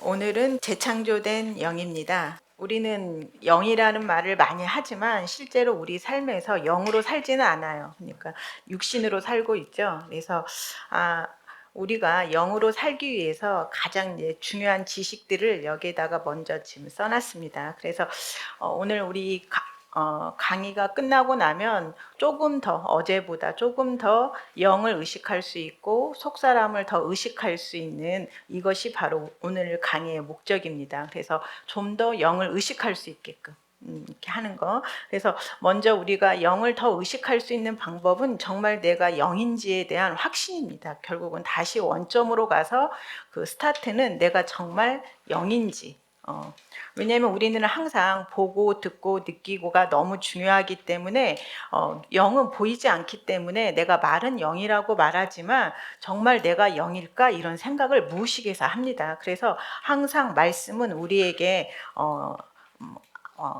오늘은 재창조된 영입니다. 우리는 영이라는 말을 많이 하지만 실제로 우리 삶에서 영으로 살지는 않아요. 그러니까 육신으로 살고 있죠. 그래서 우리가 영으로 살기 위해서 가장 중요한 지식들을 여기에다가 먼저 지금 써놨습니다. 그래서 오늘 우리 강의가 끝나고 나면 조금 더 어제보다 조금 더 영을 의식할 수 있고 속사람을 더 의식할 수 있는 이것이 바로 오늘 강의의 목적입니다. 그래서 좀 더 영을 의식할 수 있게끔 이렇게 하는 거. 그래서 먼저 우리가 영을 더 의식할 수 있는 방법은 정말 내가 영인지에 대한 확신입니다. 결국은 다시 원점으로 가서 그 스타트는 내가 정말 영인지. 왜냐하면 우리는 항상 보고 듣고 느끼고가 너무 중요하기 때문에 영은 보이지 않기 때문에 내가 말은 영이라고 말하지만 정말 내가 영일까 이런 생각을 무의식에서 합니다. 그래서 항상 말씀은 우리에게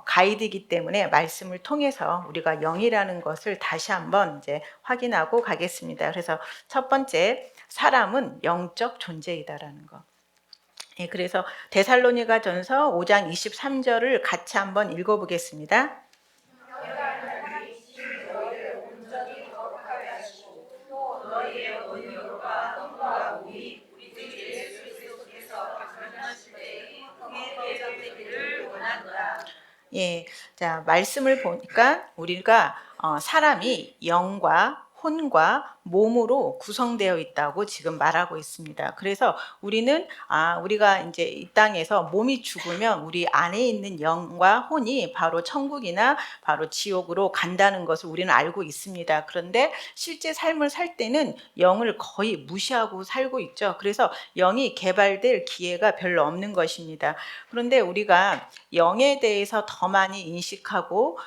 가이드이기 때문에 말씀을 통해서 우리가 영이라는 것을 다시 한번 이제 확인하고 가겠습니다. 그래서 첫 번째, 사람은 영적 존재이다라는 것. 예, 그래서 데살로니가전서 5장 23절을 같이 한번 읽어보겠습니다. 예, 자, 말씀을 보니까 우리가 사람이 영과 혼과 몸으로 구성되어 있다고 지금 말하고 있습니다. 그래서 우리는 우리가 이제 이 땅에서 몸이 죽으면 우리 안에 있는 영과 혼이 바로 천국이나 바로 지옥으로 간다는 것을 우리는 알고 있습니다. 그런데 실제 삶을 살 때는 영을 거의 무시하고 살고 있죠. 그래서 영이 개발될 기회가 별로 없는 것입니다. 그런데 우리가 영에 대해서 더 많이 인식하고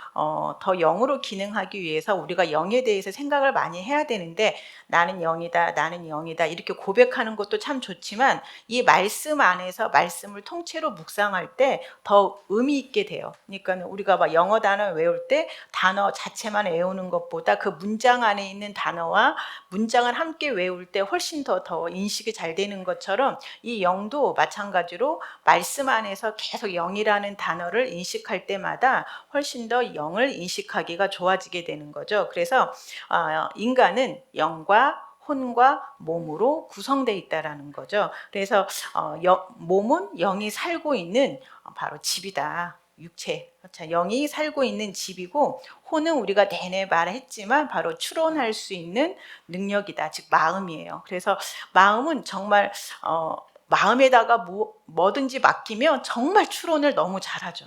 더 영으로 기능하기 위해서 우리가 영에 대해서 생각을 많이 해야 되는데, 나는 영이다, 나는 영이다 이렇게 고백하는 것도 참 좋지만 이 말씀 안에서 말씀을 통째로 묵상할 때 더 의미 있게 돼요. 그러니까 우리가 막 영어 단어 외울 때 단어 자체만 외우는 것보다 그 문장 안에 있는 단어와 문장을 함께 외울 때 훨씬 더 인식이 잘 되는 것처럼 이 영도 마찬가지로 말씀 안에서 계속 영이라는 단어를 인식할 때마다 훨씬 더 영을 인식하기가 좋아지게 되는 거죠. 그래서 인간은 영과 혼과 몸으로 구성되어 있다라는 거죠. 그래서 몸은 영이 살고 있는 바로 집이다. 육체, 영이 살고 있는 집이고, 혼은 우리가 내내 말했지만 바로 추론할 수 있는 능력이다, 즉 마음이에요. 그래서 마음은 정말 마음에다가 뭐든지 맡기면 정말 추론을 너무 잘하죠.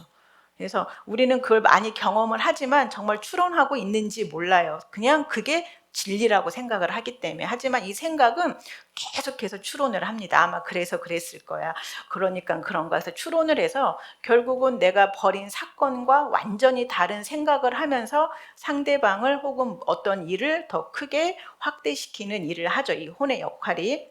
그래서 우리는 그걸 많이 경험을 하지만 정말 추론하고 있는지 몰라요. 그냥 그게 진리라고 생각을 하기 때문에. 하지만 이 생각은 계속해서 추론을 합니다. 아마 그래서 그랬을 거야, 그러니까 그런가 해서 추론을 해서 결국은 내가 벌인 사건과 완전히 다른 생각을 하면서 상대방을 혹은 어떤 일을 더 크게 확대시키는 일을 하죠, 이 혼의 역할이.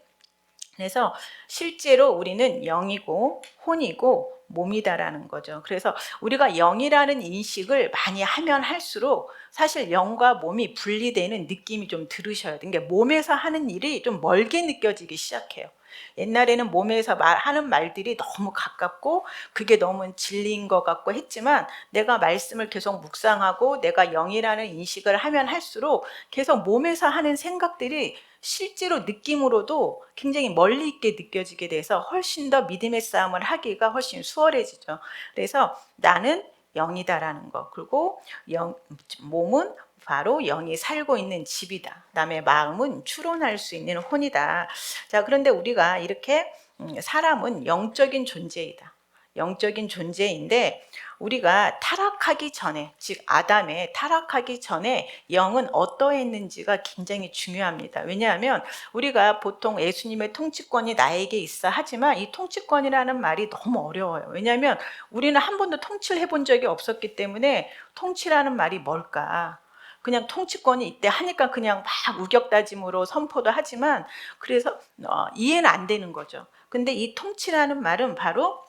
그래서 실제로 우리는 영이고 혼이고 몸이다라는 거죠. 그래서 우리가 영이라는 인식을 많이 하면 할수록 사실 영과 몸이 분리되는 느낌이 좀 들으셔야 돼요. 그러니까 몸에서 하는 일이 좀 멀게 느껴지기 시작해요. 옛날에는 몸에서 하는 말들이 너무 가깝고 그게 너무 진리인 것 같고 했지만, 내가 말씀을 계속 묵상하고 내가 영이라는 인식을 하면 할수록 계속 몸에서 하는 생각들이 실제로 느낌으로도 굉장히 멀리 있게 느껴지게 돼서 훨씬 더 믿음의 싸움을 하기가 훨씬 수월해지죠. 그래서 나는 영이다라는 거, 그리고 몸은 바로 영이 살고 있는 집이다. 그다음에 마음은 추론할 수 있는 혼이다. 자, 그런데 우리가 이렇게 사람은 영적인 존재이다. 영적인 존재인데 우리가 타락하기 전에, 즉 아담의 타락하기 전에 영은 어떠했는지가 굉장히 중요합니다. 왜냐하면 우리가 보통 예수님의 통치권이 나에게 있어 하지만 이 통치권이라는 말이 너무 어려워요. 왜냐하면 우리는 한 번도 통치를 해본 적이 없었기 때문에 통치라는 말이 뭘까? 그냥 통치권이 있대 하니까 그냥 막 우격다짐으로 선포도 하지만 그래서 이해는 안 되는 거죠. 근데 이 통치라는 말은 바로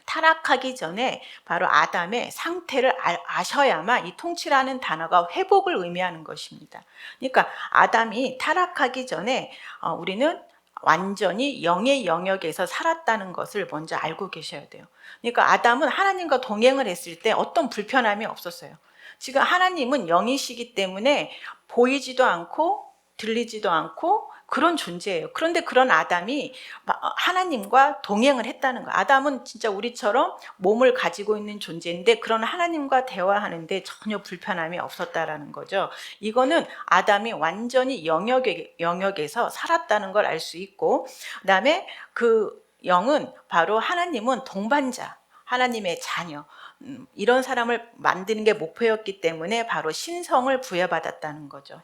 타락하기 전에 바로 아담의 상태를 아셔야만 이 통치라는 단어가 회복을 의미하는 것입니다. 그러니까 아담이 타락하기 전에 우리는 완전히 영의 영역에서 살았다는 것을 먼저 알고 계셔야 돼요. 그러니까 아담은 하나님과 동행을 했을 때 어떤 불편함이 없었어요. 지금 하나님은 영이시기 때문에 보이지도 않고 들리지도 않고 그런 존재예요. 그런데 그런 아담이 하나님과 동행을 했다는 거예요. 아담은 진짜 우리처럼 몸을 가지고 있는 존재인데 그런 하나님과 대화하는데 전혀 불편함이 없었다라는 거죠. 이거는 아담이 완전히 영역에서 살았다는 걸 알 수 있고, 그다음에 그 영은 바로 하나님은 동반자, 하나님의 자녀, 이런 사람을 만드는 게 목표였기 때문에 바로 신성을 부여받았다는 거죠.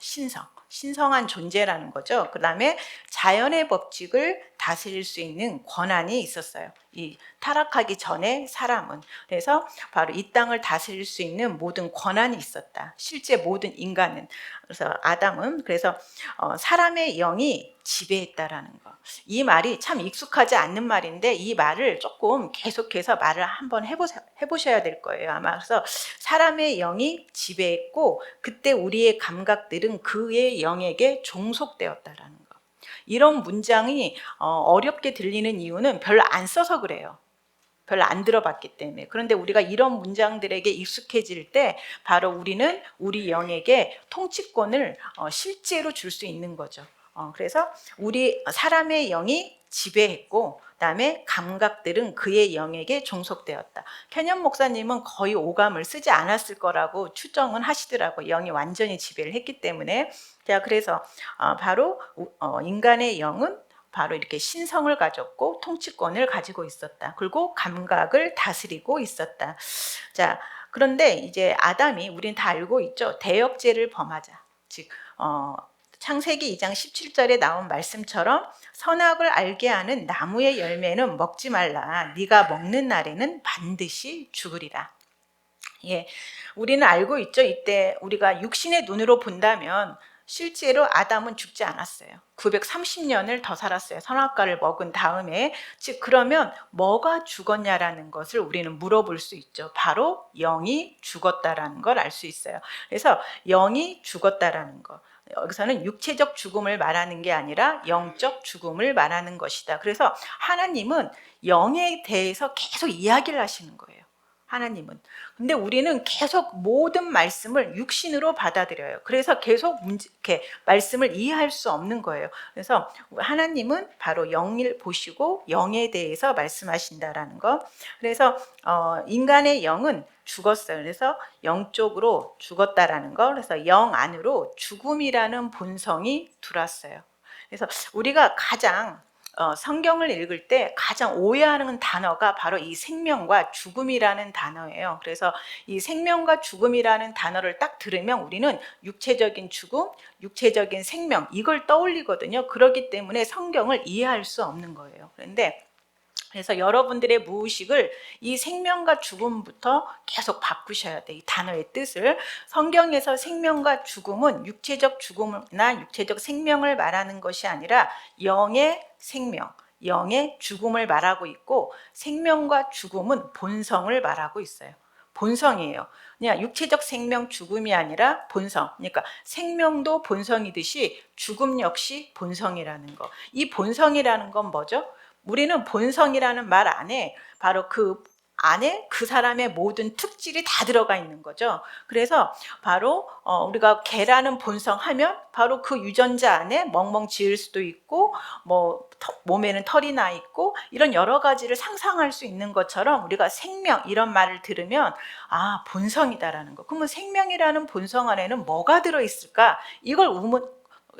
신성한 존재라는 거죠. 그 다음에 자연의 법칙을 다스릴 수 있는 권한이 있었어요. 이 타락하기 전에 사람은. 그래서 바로 이 땅을 다스릴 수 있는 모든 권한이 있었다. 실제 모든 인간은. 그래서 아담은 그래서 사람의 영이 지배했다라는 거. 이 말이 참 익숙하지 않는 말인데 이 말을 조금 계속해서 말을 한번 해보셔야 될 거예요. 아마 그래서 사람의 영이 지배했고 그때 우리의 감각들은 그의 영에게 종속되었다라는 거. 이런 문장이 어렵게 들리는 이유는 별로 안 써서 그래요. 별로 안 들어봤기 때문에. 그런데 우리가 이런 문장들에게 익숙해질 때 바로 우리는 우리 영에게 통치권을 실제로 줄 수 있는 거죠. 그래서 우리 사람의 영이 지배했고 그다음에 감각들은 그의 영에게 종속되었다. 캐년 목사님은 거의 오감을 쓰지 않았을 거라고 추정은 하시더라고요. 영이 완전히 지배를 했기 때문에. 자, 그래서 바로 인간의 영은 바로 이렇게 신성을 가졌고 통치권을 가지고 있었다. 그리고 감각을 다스리고 있었다. 자, 그런데 이제 아담이 우리는 다 알고 있죠. 대역죄를 범하자. 즉 창세기 2장 17절에 나온 말씀처럼 선악을 알게 하는 나무의 열매는 먹지 말라. 네가 먹는 날에는 반드시 죽으리라. 예, 우리는 알고 있죠. 이때 우리가 육신의 눈으로 본다면 실제로 아담은 죽지 않았어요. 930년을 더 살았어요. 선악과를 먹은 다음에. 즉 그러면 뭐가 죽었냐라는 것을 우리는 물어볼 수 있죠. 바로 영이 죽었다라는 걸 알 수 있어요. 그래서 영이 죽었다라는 거. 여기서는 육체적 죽음을 말하는 게 아니라 영적 죽음을 말하는 것이다. 그래서 하나님은 영에 대해서 계속 이야기를 하시는 거예요. 하나님은. 근데 우리는 계속 모든 말씀을 육신으로 받아들여요. 그래서 계속 이렇게 말씀을 이해할 수 없는 거예요. 그래서 하나님은 바로 영을 보시고 영에 대해서 말씀하신다라는 거. 그래서 인간의 영은 죽었어요. 그래서 영적으로 죽었다라는 거. 그래서 영 안으로 죽음이라는 본성이 들어왔어요. 그래서 우리가 가장 성경을 읽을 때 가장 오해하는 단어가 바로 이 생명과 죽음이라는 단어예요. 그래서 이 생명과 죽음이라는 단어를 딱 들으면 우리는 육체적인 죽음, 육체적인 생명 이걸 떠올리거든요. 그렇기 때문에 성경을 이해할 수 없는 거예요. 그래서 여러분들의 무의식을 이 생명과 죽음부터 계속 바꾸셔야 돼. 이 단어의 뜻을. 성경에서 생명과 죽음은 육체적 죽음이나 육체적 생명을 말하는 것이 아니라 영의 생명, 영의 죽음을 말하고 있고 생명과 죽음은 본성을 말하고 있어요. 본성이에요. 그냥 육체적 생명 죽음이 아니라 본성. 그러니까 생명도 본성이듯이 죽음 역시 본성이라는 거. 이 본성이라는 건 뭐죠? 우리는 본성이라는 말 안에 바로 그 안에 그 사람의 모든 특질이 다 들어가 있는 거죠. 그래서 바로 우리가 개라는 본성 하면 바로 그 유전자 안에 멍멍 지을 수도 있고 뭐 몸에는 털이 나 있고 이런 여러 가지를 상상할 수 있는 것처럼 우리가 생명 이런 말을 들으면 아 본성이다라는 거. 그러면 생명이라는 본성 안에는 뭐가 들어있을까? 이걸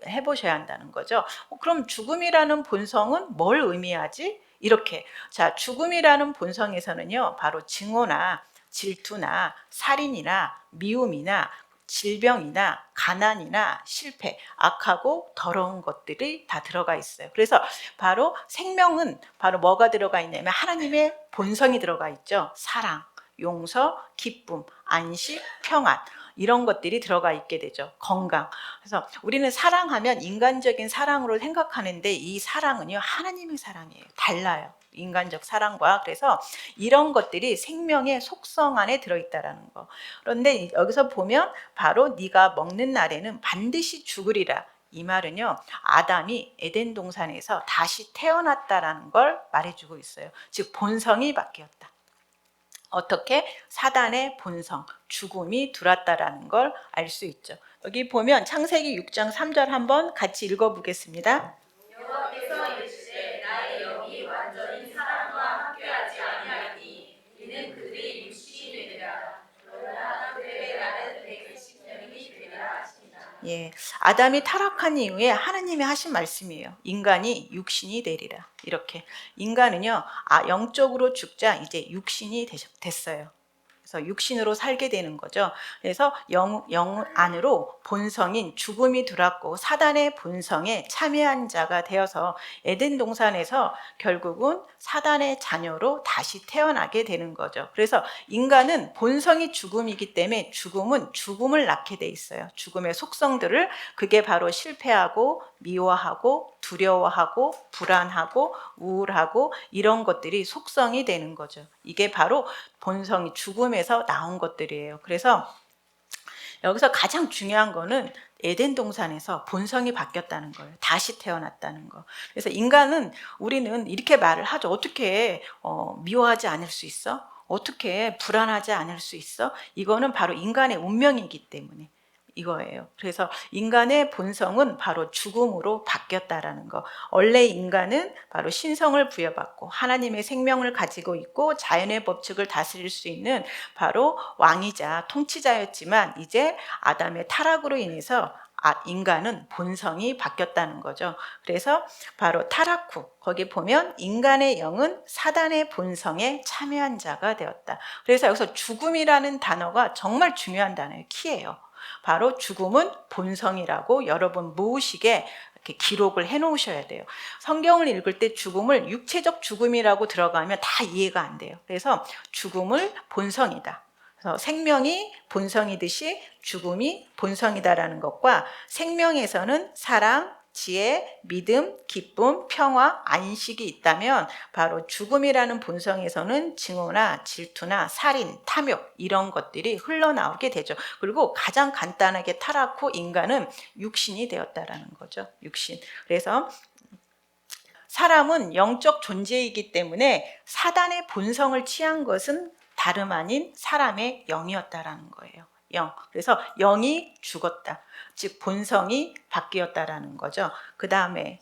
해보셔야 한다는 거죠. 그럼 죽음이라는 본성은 뭘 의미하지? 이렇게. 자, 죽음이라는 본성에서는요, 바로 증오나 질투나 살인이나 미움이나 질병이나 가난이나 실패, 악하고 더러운 것들이 다 들어가 있어요. 그래서 바로 생명은 바로 뭐가 들어가 있냐면 하나님의 본성이 들어가 있죠. 사랑, 용서, 기쁨, 안식, 평안. 이런 것들이 들어가 있게 되죠. 건강. 그래서 우리는 사랑하면 인간적인 사랑으로 생각하는데 이 사랑은요 하나님의 사랑이에요. 달라요. 인간적 사랑과. 그래서 이런 것들이 생명의 속성 안에 들어있다라는 거. 그런데 여기서 보면 바로 네가 먹는 날에는 반드시 죽으리라. 이 말은요, 아담이 에덴 동산에서 다시 태어났다라는 걸 말해주고 있어요. 즉 본성이 바뀌었다. 어떻게? 사단의 본성, 죽음이 들어왔다라는 걸 알 수 있죠. 여기 보면 창세기 6장 3절 한번 같이 읽어보겠습니다. 여호와께서 이르시되 나의 영이 완전히 사람과 함께하지 아니하니 이는 그들이 육신이 되리라. 그러나 그들의 날은 120년이 되리라 하시니라. 예, 아담이 타락한 이후에 하나님이 하신 말씀이에요. 인간이 육신이 되리라. 이렇게 인간은요, 영적으로 죽자 이제 육신이 됐어요. 그래서 육신으로 살게 되는 거죠. 그래서 영 안으로 본성인 죽음이 들어왔고 사단의 본성에 참여한 자가 되어서 에덴 동산에서 결국은 사단의 자녀로 다시 태어나게 되는 거죠. 그래서 인간은 본성이 죽음이기 때문에 죽음은 죽음을 낳게 돼 있어요. 죽음의 속성들을, 그게 바로 실패하고 미워하고 두려워하고 불안하고 우울하고 이런 것들이 속성이 되는 거죠. 이게 바로 본성이 죽음에서 나온 것들이에요. 그래서 여기서 가장 중요한 거는 에덴 동산에서 본성이 바뀌었다는 거예요. 다시 태어났다는 거. 그래서 인간은, 우리는 이렇게 말을 하죠. 어떻게 미워하지 않을 수 있어? 어떻게 불안하지 않을 수 있어? 이거는 바로 인간의 운명이기 때문에 이거예요. 그래서 인간의 본성은 바로 죽음으로 바뀌었다라는 거. 원래 인간은 바로 신성을 부여받고 하나님의 생명을 가지고 있고 자연의 법칙을 다스릴 수 있는 바로 왕이자 통치자였지만 이제 아담의 타락으로 인해서 인간은 본성이 바뀌었다는 거죠. 그래서 바로 타락 후 거기 보면 인간의 영은 사단의 본성에 참여한 자가 되었다. 그래서 여기서 죽음이라는 단어가 정말 중요한 단어예요. 키예요. 바로 죽음은 본성이라고 여러분 무의식에 이렇게 기록을 해 놓으셔야 돼요. 성경을 읽을 때 죽음을 육체적 죽음이라고 들어가면 다 이해가 안 돼요. 그래서 죽음을 본성이다. 그래서 생명이 본성이듯이 죽음이 본성이다라는 것과 생명에서는 사랑, 지혜, 믿음, 기쁨, 평화, 안식이 있다면 바로 죽음이라는 본성에서는 증오나 질투나 살인, 탐욕 이런 것들이 흘러나오게 되죠. 그리고 가장 간단하게 타락 후 인간은 육신이 되었다라는 거죠. 육신. 그래서 사람은 영적 존재이기 때문에 사단의 본성을 취한 것은 다름 아닌 사람의 영이었다라는 거예요. 영. 그래서 영이 죽었다. 즉 본성이 바뀌었다라는 거죠. 그다음에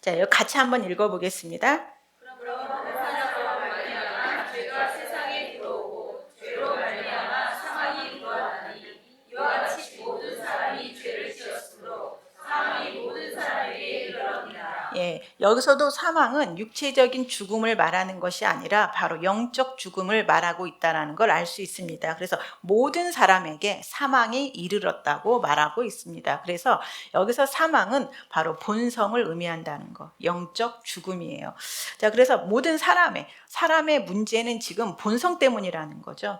자, 여기 같이 한번 읽어보겠습니다. 그러므로 그 사람으로 말미암아 죄가 세상에 들어오고 죄로 말미암아 사망이 들어왔나니 이와 같이 모든 사람이 죄를 지었으므로 사망이 모든 사람에게 이르렀느니라. 예, 여기서도 사망은 육체적인 죽음을 말하는 것이 아니라 바로 영적 죽음을 말하고 있다는 걸 알 수 있습니다. 그래서 모든 사람에게 사망이 이르렀다고 말하고 있습니다. 그래서 여기서 사망은 바로 본성을 의미한다는 거, 영적 죽음이에요. 자, 그래서 모든 사람의 문제는 지금 본성 때문이라는 거죠.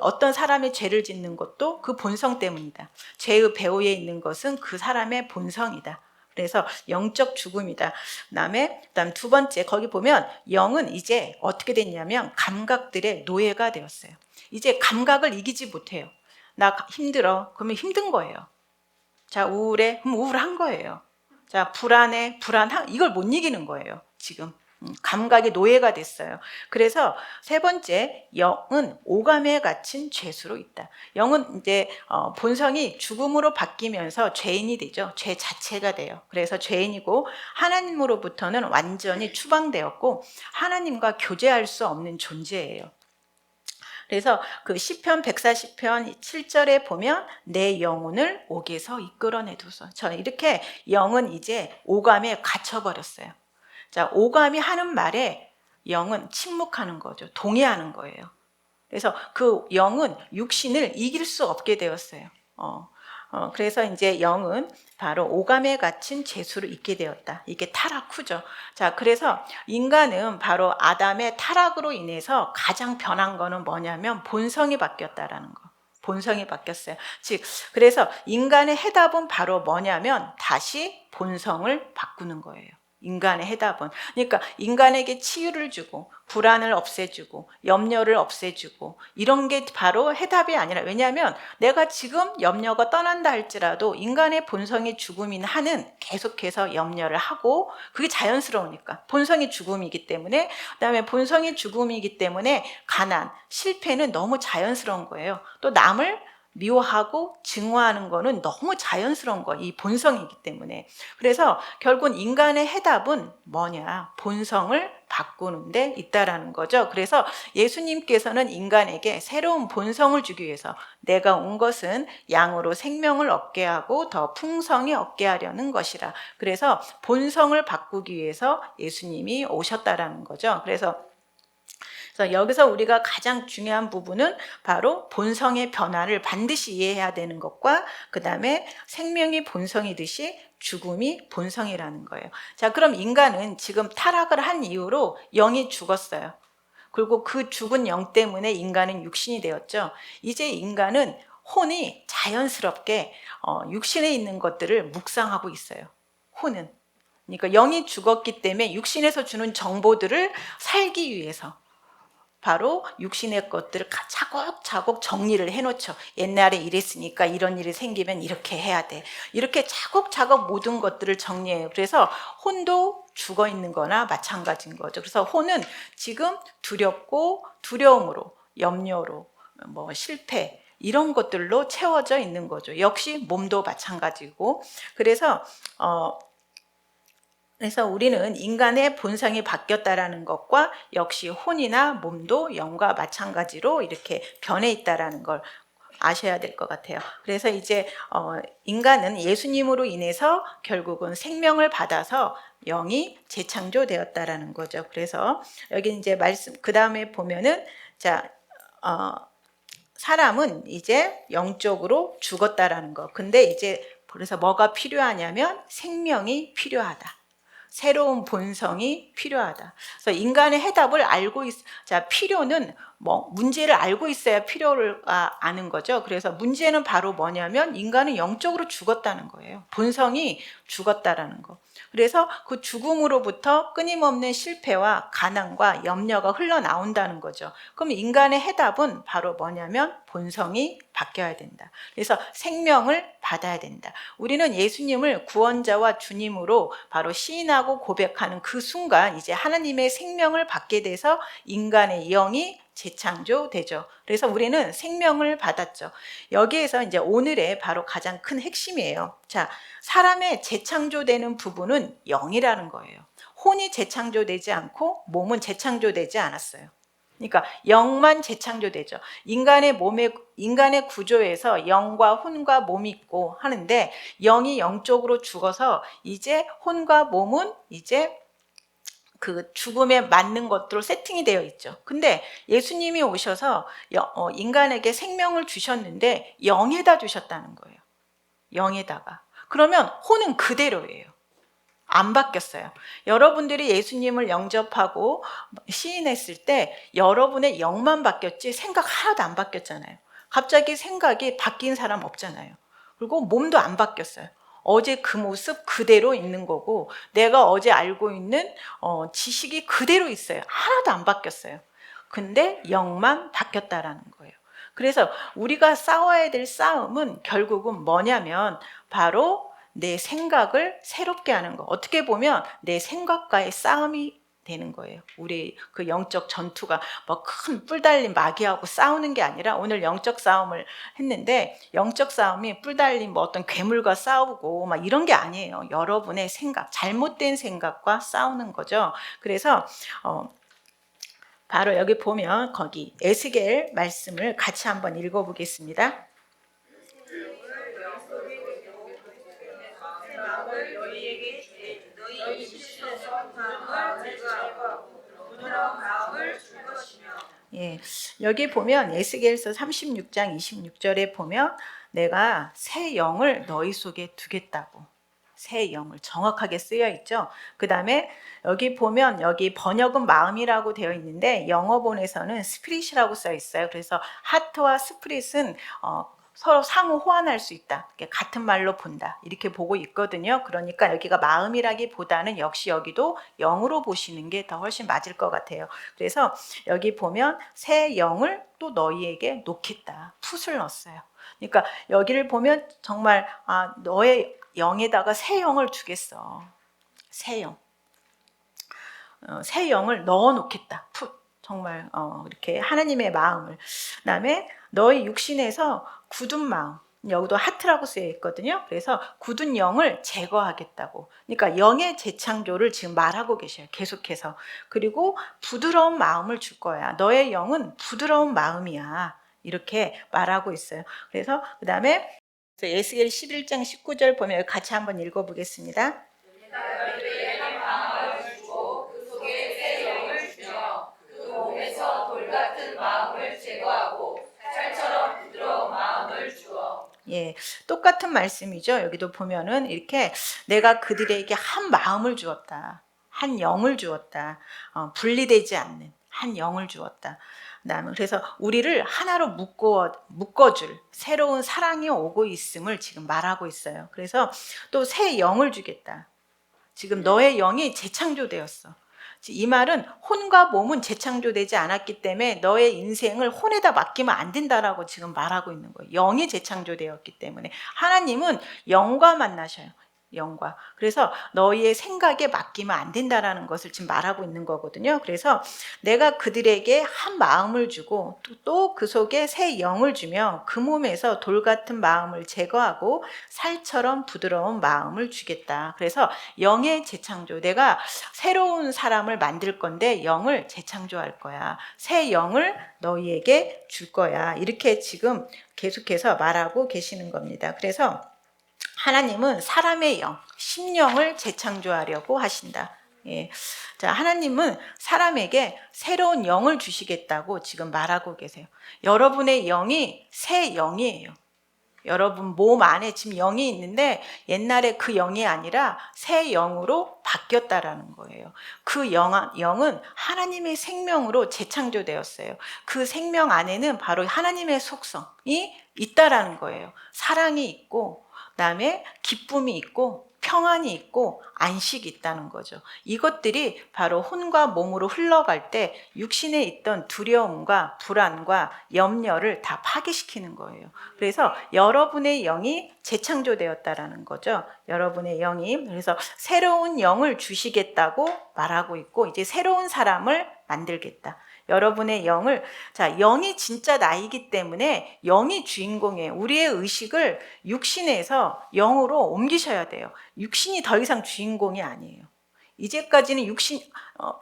어떤 사람이 죄를 짓는 것도 그 본성 때문이다. 죄의 배후에 있는 것은 그 사람의 본성이다. 그래서 영적 죽음이다. 그다음 두 번째, 거기 보면 영은 이제 어떻게 됐냐면 감각들의 노예가 되었어요. 이제 감각을 이기지 못해요. 나 힘들어. 그러면 힘든 거예요. 자, 우울해. 그럼 우울한 거예요. 자, 불안해. 이걸 못 이기는 거예요. 지금. 감각의 노예가 됐어요. 그래서 세 번째, 영은 오감에 갇힌 죄수로 있다. 영은 이제 본성이 죽음으로 바뀌면서 죄인이 되죠. 죄 자체가 돼요. 그래서 죄인이고 하나님으로부터는 완전히 추방되었고 하나님과 교제할 수 없는 존재예요. 그래서 그 시편 140편 7절에 보면 내 영혼을 옥에서 이끌어내소서. 저는 이렇게 영은 이제 오감에 갇혀버렸어요. 자, 오감이 하는 말에 영은 침묵하는 거죠. 동의하는 거예요. 그래서 그 영은 육신을 이길 수 없게 되었어요. 그래서 이제 영은 바로 오감에 갇힌 죄수를 잊게 되었다. 이게 타락 후죠. 자, 그래서 인간은 바로 아담의 타락으로 인해서 가장 변한 거는 뭐냐면 본성이 바뀌었다라는 거. 본성이 바뀌었어요. 즉, 그래서 인간의 해답은 바로 뭐냐면 다시 본성을 바꾸는 거예요. 인간의 해답은. 그러니까 인간에게 치유를 주고 불안을 없애주고 염려를 없애주고 이런 게 바로 해답이 아니라, 왜냐하면 내가 지금 염려가 떠난다 할지라도 인간의 본성의 죽음인 한은 계속해서 염려를 하고, 그게 자연스러우니까 본성의 죽음이기 때문에, 그다음에 본성의 죽음이기 때문에 가난, 실패는 너무 자연스러운 거예요. 또 남을 미워하고 증오하는 거는 너무 자연스러운 거, 이 본성이기 때문에. 그래서 결국 인간의 해답은 뭐냐? 본성을 바꾸는 데 있다라는 거죠. 그래서 예수님께서는 인간에게 새로운 본성을 주기 위해서 내가 온 것은 양으로 생명을 얻게 하고 더 풍성히 얻게 하려는 것이라. 그래서 본성을 바꾸기 위해서 예수님이 오셨다라는 거죠. 그래서 여기서 우리가 가장 중요한 부분은 바로 본성의 변화를 반드시 이해해야 되는 것과, 그 다음에 생명이 본성이듯이 죽음이 본성이라는 거예요. 자, 그럼 인간은 지금 타락을 한 이후로 영이 죽었어요. 그리고 그 죽은 영 때문에 인간은 육신이 되었죠. 이제 인간은 혼이 자연스럽게 육신에 있는 것들을 묵상하고 있어요. 혼은. 그러니까 영이 죽었기 때문에 육신에서 주는 정보들을 살기 위해서 바로 육신의 것들을 차곡차곡 정리를 해놓죠. 옛날에 이랬으니까 이런 일이 생기면 이렇게 해야 돼. 이렇게 차곡차곡 모든 것들을 정리해요. 그래서 혼도 죽어 있는 거나 마찬가지인 거죠. 그래서 혼은 지금 두렵고 두려움으로, 염려로, 실패, 이런 것들로 채워져 있는 거죠. 역시 몸도 마찬가지고. 그래서 우리는 인간의 본성이 바뀌었다라는 것과 역시 혼이나 몸도 영과 마찬가지로 이렇게 변해 있다라는 걸 아셔야 될 것 같아요. 그래서 이제 인간은 예수님으로 인해서 결국은 생명을 받아서 영이 재창조되었다라는 거죠. 그래서 여기 이제 말씀 그 다음에 보면은 사람은 이제 영적으로 죽었다라는 거. 근데 이제 그래서 뭐가 필요하냐면 생명이 필요하다. 새로운 본성이 필요하다. 그래서 인간의 해답을 알고 필요는 문제를 알고 있어야 필요를 아는 거죠. 그래서 문제는 바로 뭐냐면 인간은 영적으로 죽었다는 거예요. 본성이 죽었다라는 거. 그래서 그 죽음으로부터 끊임없는 실패와 가난과 염려가 흘러나온다는 거죠. 그럼 인간의 해답은 바로 뭐냐면 본성이 바뀌어야 된다. 그래서 생명을 받아야 된다. 우리는 예수님을 구원자와 주님으로 바로 시인하고 고백하는 그 순간 이제 하나님의 생명을 받게 돼서 인간의 영이 재창조되죠. 그래서 우리는 생명을 받았죠. 여기에서 이제 오늘의 바로 가장 큰 핵심이에요. 자, 사람의 재창조되는 부분은 영이라는 거예요. 혼이 재창조되지 않고 몸은 재창조되지 않았어요. 그러니까 영만 재창조되죠. 인간의 구조에서 영과 혼과 몸이 있고 하는데, 영이 영적으로 죽어서 이제 혼과 몸은 이제 그 죽음에 맞는 것들로 세팅이 되어 있죠. 근데 예수님이 오셔서 인간에게 생명을 주셨는데 영에다 주셨다는 거예요. 영에다가. 그러면 혼은 그대로예요. 안 바뀌었어요. 여러분들이 예수님을 영접하고 시인했을 때 여러분의 영만 바뀌었지 생각 하나도 안 바뀌었잖아요. 갑자기 생각이 바뀐 사람 없잖아요. 그리고 몸도 안 바뀌었어요. 어제 그 모습 그대로 있는 거고, 내가 어제 알고 있는 지식이 그대로 있어요. 하나도 안 바뀌었어요. 근데 영만 바뀌었다라는 거예요. 그래서 우리가 싸워야 될 싸움은 결국은 뭐냐면 바로 내 생각을 새롭게 하는 거. 어떻게 보면 내 생각과의 싸움이 되는 거예요. 우리 그 영적 전투가 큰 뿔 달린 마귀하고 싸우는 게 아니라, 오늘 영적 싸움을 했는데 영적 싸움이 뿔 달린 어떤 괴물과 싸우고 이런 게 아니에요. 여러분의 생각, 잘못된 생각과 싸우는 거죠. 그래서 바로 여기 보면 거기 에스겔 말씀을 같이 한번 읽어보겠습니다. 예, 여기 보면 에스겔서 36장 26절에 보면 내가 새 영을 너희 속에 두겠다고, 새 영을 정확하게 쓰여 있죠. 그 다음에 여기 보면 여기 번역은 마음이라고 되어 있는데 영어본에서는 스피릿이라고 써 있어요. 그래서 하트와 스피릿은 서로 상호 호환할 수 있다. 같은 말로 본다. 이렇게 보고 있거든요. 그러니까 여기가 마음이라기보다는 역시 여기도 영으로 보시는 게 더 훨씬 맞을 것 같아요. 그래서 여기 보면 새 영을 또 너희에게 놓겠다. 풋을 넣었어요. 그러니까 여기를 보면 정말 너의 영에다가 새 영을 주겠어. 새 영. 새 영을 넣어 놓겠다. 풋. 정말 이렇게 하나님의 마음을. 그다음에 너의 육신에서 굳은 마음. 여기도 하트라고 쓰여 있거든요. 그래서 굳은 영을 제거하겠다고. 그러니까 영의 재창조를 지금 말하고 계셔요. 계속해서. 그리고 부드러운 마음을 줄 거야. 너의 영은 부드러운 마음이야. 이렇게 말하고 있어요. 그래서 그다음에 에스겔 11장 19절 보면 같이 한번 읽어보겠습니다. 예, 똑같은 말씀이죠. 여기도 보면은 이렇게 내가 그들에게 한 마음을 주었다. 한 영을 주었다. 분리되지 않는 한 영을 주었다. 그래서 우리를 하나로 묶어줄 새로운 사랑이 오고 있음을 지금 말하고 있어요. 그래서 또 새 영을 주겠다. 지금 너의 영이 재창조되었어. 이 말은 혼과 몸은 재창조되지 않았기 때문에 너의 인생을 혼에다 맡기면 안 된다라고 지금 말하고 있는 거예요. 영이 재창조되었기 때문에. 하나님은 영과 만나셔요. 영과. 그래서 너희의 생각에 맡기면 안 된다라는 것을 지금 말하고 있는 거거든요. 그래서 내가 그들에게 한 마음을 주고 또 그 속에 새 영을 주며 그 몸에서 돌 같은 마음을 제거하고 살처럼 부드러운 마음을 주겠다. 그래서 영의 재창조. 내가 새로운 사람을 만들 건데 영을 재창조할 거야. 새 영을 너희에게 줄 거야. 이렇게 지금 계속해서 말하고 계시는 겁니다. 그래서 하나님은 사람의 영, 심령을 재창조하려고 하신다. 예. 자, 하나님은 사람에게 새로운 영을 주시겠다고 지금 말하고 계세요. 여러분의 영이 새 영이에요. 여러분 몸 안에 지금 영이 있는데 옛날에 그 영이 아니라 새 영으로 바뀌었다라는 거예요. 그 영은 하나님의 생명으로 재창조되었어요. 그 생명 안에는 바로 하나님의 속성이 있다라는 거예요. 사랑이 있고 그다음에 기쁨이 있고 평안이 있고 안식이 있다는 거죠. 이것들이 바로 혼과 몸으로 흘러갈 때 육신에 있던 두려움과 불안과 염려를 다 파괴시키는 거예요. 그래서 여러분의 영이 재창조되었다라는 거죠. 여러분의 영이. 그래서 새로운 영을 주시겠다고 말하고 있고 이제 새로운 사람을 만들겠다. 여러분의 영을, 자, 영이 진짜 나이기 때문에 영이 주인공이에요. 우리의 의식을 육신에서 영으로 옮기셔야 돼요. 육신이 더 이상 주인공이 아니에요. 이제까지는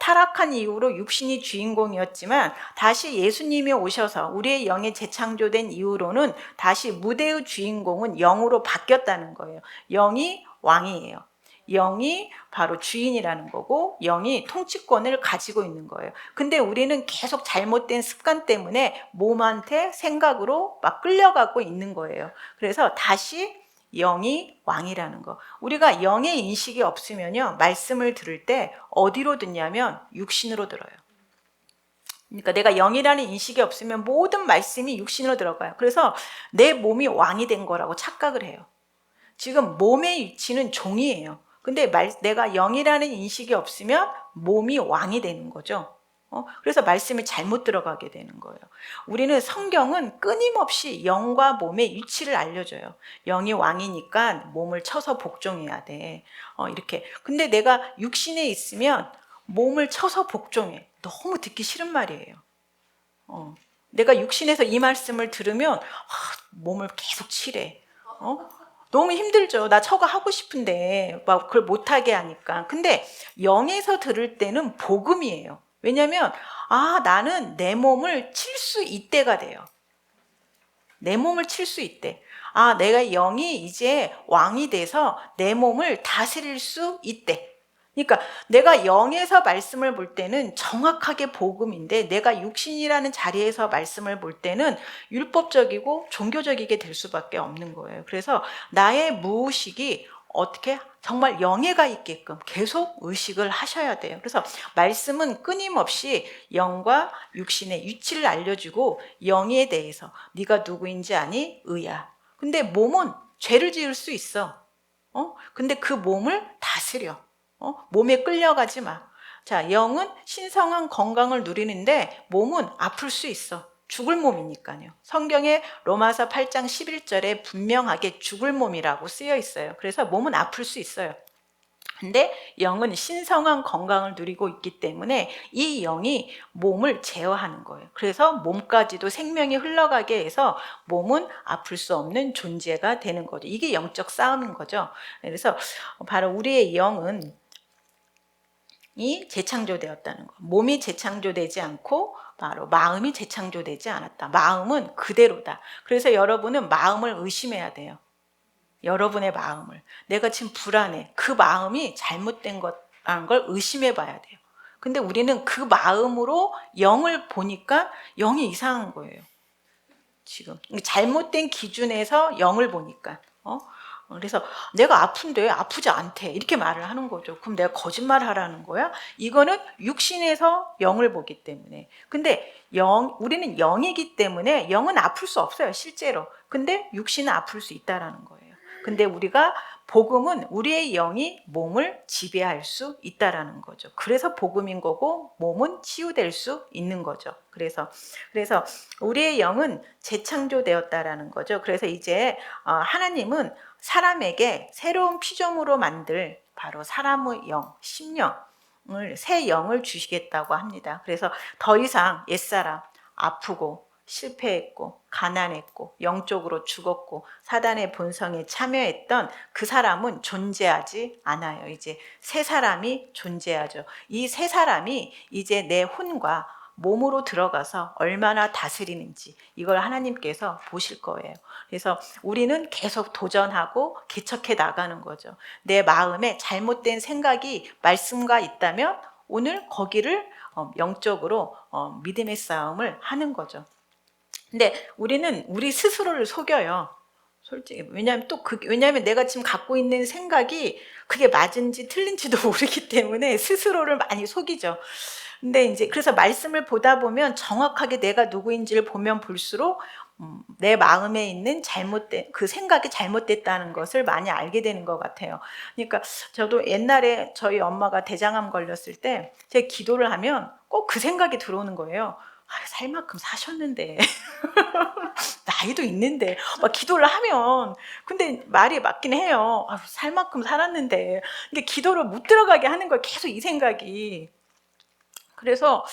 타락한 이후로 육신이 주인공이었지만 다시 예수님이 오셔서 우리의 영이 재창조된 이후로는 다시 무대의 주인공은 영으로 바뀌었다는 거예요. 영이 왕이에요. 영이 바로 주인이라는 거고 영이 통치권을 가지고 있는 거예요. 근데 우리는 계속 잘못된 습관 때문에 몸한테 생각으로 막 끌려가고 있는 거예요. 그래서 다시 영이 왕이라는 거. 우리가 영의 인식이 없으면요, 말씀을 들을 때 어디로 듣냐면 육신으로 들어요. 그러니까 내가 영이라는 인식이 없으면 모든 말씀이 육신으로 들어가요. 그래서 내 몸이 왕이 된 거라고 착각을 해요. 지금 몸의 위치는 종이에요. 근데 내가 영이라는 인식이 없으면 몸이 왕이 되는 거죠. 그래서 말씀이 잘못 들어가게 되는 거예요. 우리는 성경은 끊임없이 영과 몸의 위치를 알려줘요. 영이 왕이니까 몸을 쳐서 복종해야 돼. 이렇게. 근데 내가 육신에 있으면 몸을 쳐서 복종해. 너무 듣기 싫은 말이에요. 내가 육신에서 이 말씀을 들으면 몸을 계속 치래. 너무 힘들죠. 나 저거 하고 싶은데 막 그걸 못하게 하니까. 근데 영에서 들을 때는 복음이에요. 왜냐하면 나는 내 몸을 칠 수 있대가 돼요. 내 몸을 칠 수 있대. 내가 영이 이제 왕이 돼서 내 몸을 다스릴 수 있대. 그러니까 내가 영에서 말씀을 볼 때는 정확하게 복음인데 내가 육신이라는 자리에서 말씀을 볼 때는 율법적이고 종교적이게 될 수밖에 없는 거예요. 그래서 나의 무의식이 어떻게 정말 영예가 있게끔 계속 의식을 하셔야 돼요. 그래서 말씀은 끊임없이 영과 육신의 위치를 알려주고 영에 대해서 네가 누구인지 아니? 의야. 근데 몸은 죄를 지을 수 있어. 근데 그 몸을 다스려. 몸에 끌려가지 마. 자, 영은 신성한 건강을 누리는데 몸은 아플 수 있어. 죽을 몸이니까요. 성경에 로마서 8장 11절에 분명하게 죽을 몸이라고 쓰여 있어요. 그래서 몸은 아플 수 있어요. 근데 영은 신성한 건강을 누리고 있기 때문에 이 영이 몸을 제어하는 거예요. 그래서 몸까지도 생명이 흘러가게 해서 몸은 아플 수 없는 존재가 되는 거죠. 이게 영적 싸움인 거죠. 그래서 바로 우리의 영은 이 재창조되었다는 거. 몸이 재창조되지 않고 바로 마음이 재창조되지 않았다. 마음은 그대로다. 그래서 여러분은 마음을 의심해야 돼요. 여러분의 마음을. 내가 지금 불안해. 그 마음이 잘못된 거라는 걸 의심해 봐야 돼요. 근데 우리는 그 마음으로 영을 보니까 영이 이상한 거예요. 지금 잘못된 기준에서 영을 보니까. 그래서 내가 아픈데 아프지 않대 이렇게 말을 하는 거죠. 그럼 내가 거짓말 하라는 거야? 이거는 육신에서 영을 보기 때문에. 근데 우리는 영이기 때문에 영은 아플 수 없어요, 실제로. 근데 육신은 아플 수 있다라는 거예요. 근데 우리가 복음은 우리의 영이 몸을 지배할 수 있다라는 거죠. 그래서 복음인 거고 몸은 치유될 수 있는 거죠. 그래서 우리의 영은 재창조되었다라는 거죠. 그래서 이제 하나님은 사람에게 새로운 피조물로 만들 바로 사람의 영, 심령을 새 영을 주시겠다고 합니다. 그래서 더 이상 옛사람 아프고 실패했고 가난했고 영적으로 죽었고 사단의 본성에 참여했던 그 사람은 존재하지 않아요. 이제 새 사람이 존재하죠. 이 새 사람이 이제 내 혼과 몸으로 들어가서 얼마나 다스리는지 이걸 하나님께서 보실 거예요. 그래서 우리는 계속 도전하고 개척해 나가는 거죠. 내 마음에 잘못된 생각이 말씀과 있다면 오늘 거기를 영적으로 믿음의 싸움을 하는 거죠. 근데 우리는 우리 스스로를 속여요. 솔직히. 왜냐하면 내가 지금 갖고 있는 생각이 그게 맞은지 틀린지도 모르기 때문에 스스로를 많이 속이죠. 근데 이제 그래서 말씀을 보다 보면 정확하게 내가 누구인지를 보면 볼수록 내 마음에 있는 잘못된 그 생각이 잘못됐다는 것을 많이 알게 되는 것 같아요. 그러니까 저도 옛날에 저희 엄마가 대장암 걸렸을 때 제가 기도를 하면 꼭 그 생각이 들어오는 거예요. 살 만큼 사셨는데 나이도 있는데 막 기도를 하면 근데 말이 맞긴 해요. 살 만큼 살았는데 이게 기도를 못 들어가게 하는 거예요. 계속 이 생각이. 그래서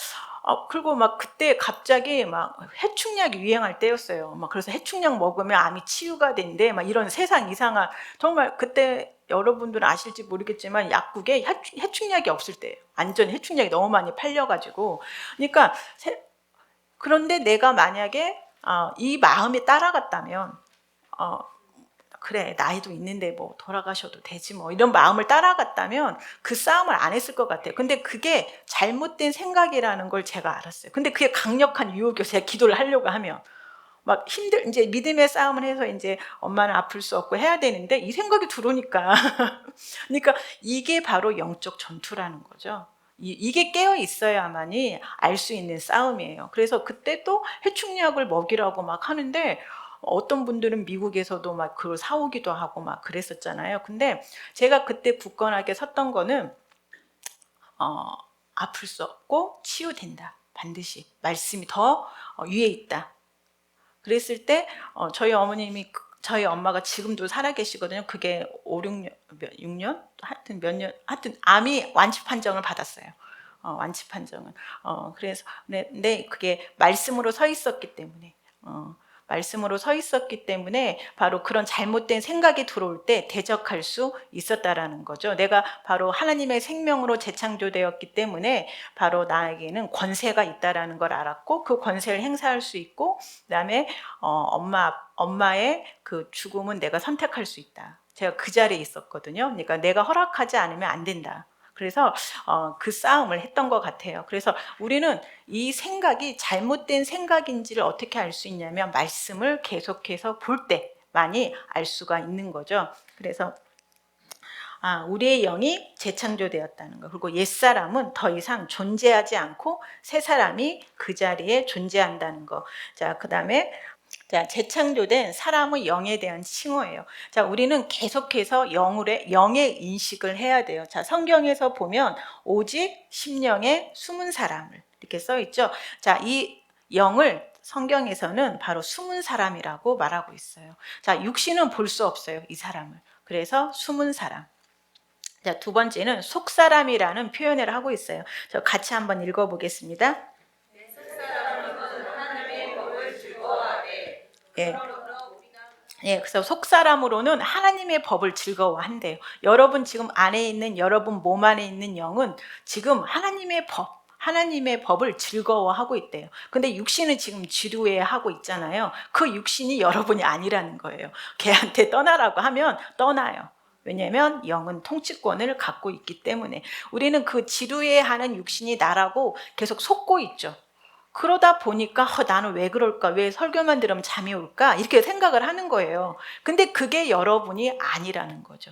그리고 막 그때 갑자기 막 해충약이 유행할 때였어요. 막 그래서 해충약 먹으면 암이 치유가 된대. 막 이런 세상 이상한 정말 그때 여러분들은 아실지 모르겠지만 약국에 해충약이 없을 때예요. 완전 해충약이 너무 많이 팔려가지고. 그러니까 그런데 내가 만약에 이 마음에 따라갔다면 그래 나이도 있는데 뭐 돌아가셔도 되지 뭐 이런 마음을 따라갔다면 그 싸움을 안 했을 것 같아요. 근데 그게 잘못된 생각이라는 걸 제가 알았어요. 근데 그게 강력한 유혹이었어요. 제가 기도를 하려고 하면 막 이제 믿음의 싸움을 해서 이제 엄마는 아플 수 없고 해야 되는데 이 생각이 들어오니까 그러니까 이게 바로 영적 전투라는 거죠. 이게 깨어 있어야만이 알 수 있는 싸움이에요. 그래서 그때 또 해충약을 먹이라고 막 하는데 어떤 분들은 미국에서도 막 그걸 사오기도 하고 막 그랬었잖아요. 근데 제가 그때 굳건하게 섰던 거는 아플 수 없고 치유된다. 반드시 말씀이 더 위에 있다. 그랬을 때 저희 어머님이 저희 엄마가 지금도 살아계시거든요. 그게 5, 6년? 하여튼 몇 년, 하여튼 암이 완치 판정을 받았어요. 완치 판정은. 그래서, 근데 그게 말씀으로 서 있었기 때문에, 말씀으로 서 있었기 때문에 바로 그런 잘못된 생각이 들어올 때 대적할 수 있었다라는 거죠. 내가 바로 하나님의 생명으로 재창조되었기 때문에 바로 나에게는 권세가 있다라는 걸 알았고 그 권세를 행사할 수 있고 그다음에 엄마의 그 죽음은 내가 선택할 수 있다. 제가 그 자리에 있었거든요. 그러니까 내가 허락하지 않으면 안 된다. 그래서 그 싸움을 했던 것 같아요. 그래서 우리는 이 생각이 잘못된 생각인지를 어떻게 알 수 있냐면 말씀을 계속해서 볼 때만이 알 수가 있는 거죠. 그래서 우리의 영이 재창조되었다는 거. 그리고 옛사람은 더 이상 존재하지 않고 새 사람이 그 자리에 존재한다는 거. 자, 그다음에 재창조된 사람의 영에 대한 칭호예요. 자, 우리는 계속해서 영의 인식을 해야 돼요. 자, 성경에서 보면 오직 심령의 숨은 사람을 이렇게 써 있죠. 자, 이 영을 성경에서는 바로 숨은 사람이라고 말하고 있어요. 자, 육신은 볼 수 없어요, 이 사람을. 그래서 숨은 사람. 자, 두 번째는 속사람이라는 표현을 하고 있어요. 저 같이 한번 읽어보겠습니다. 예. 예, 그래서 속사람으로는 하나님의 법을 즐거워한대요. 여러분 지금 안에 있는 여러분 몸 안에 있는 영은 지금 하나님의 법을 즐거워하고 있대요. 근데 육신은 지금 지루해하고 있잖아요. 그 육신이 여러분이 아니라는 거예요. 걔한테 떠나라고 하면 떠나요. 왜냐하면 영은 통치권을 갖고 있기 때문에. 우리는 그 지루해하는 육신이 나라고 계속 속고 있죠. 그러다 보니까 나는 왜 그럴까? 왜 설교만 들으면 잠이 올까? 이렇게 생각을 하는 거예요. 근데 그게 여러분이 아니라는 거죠.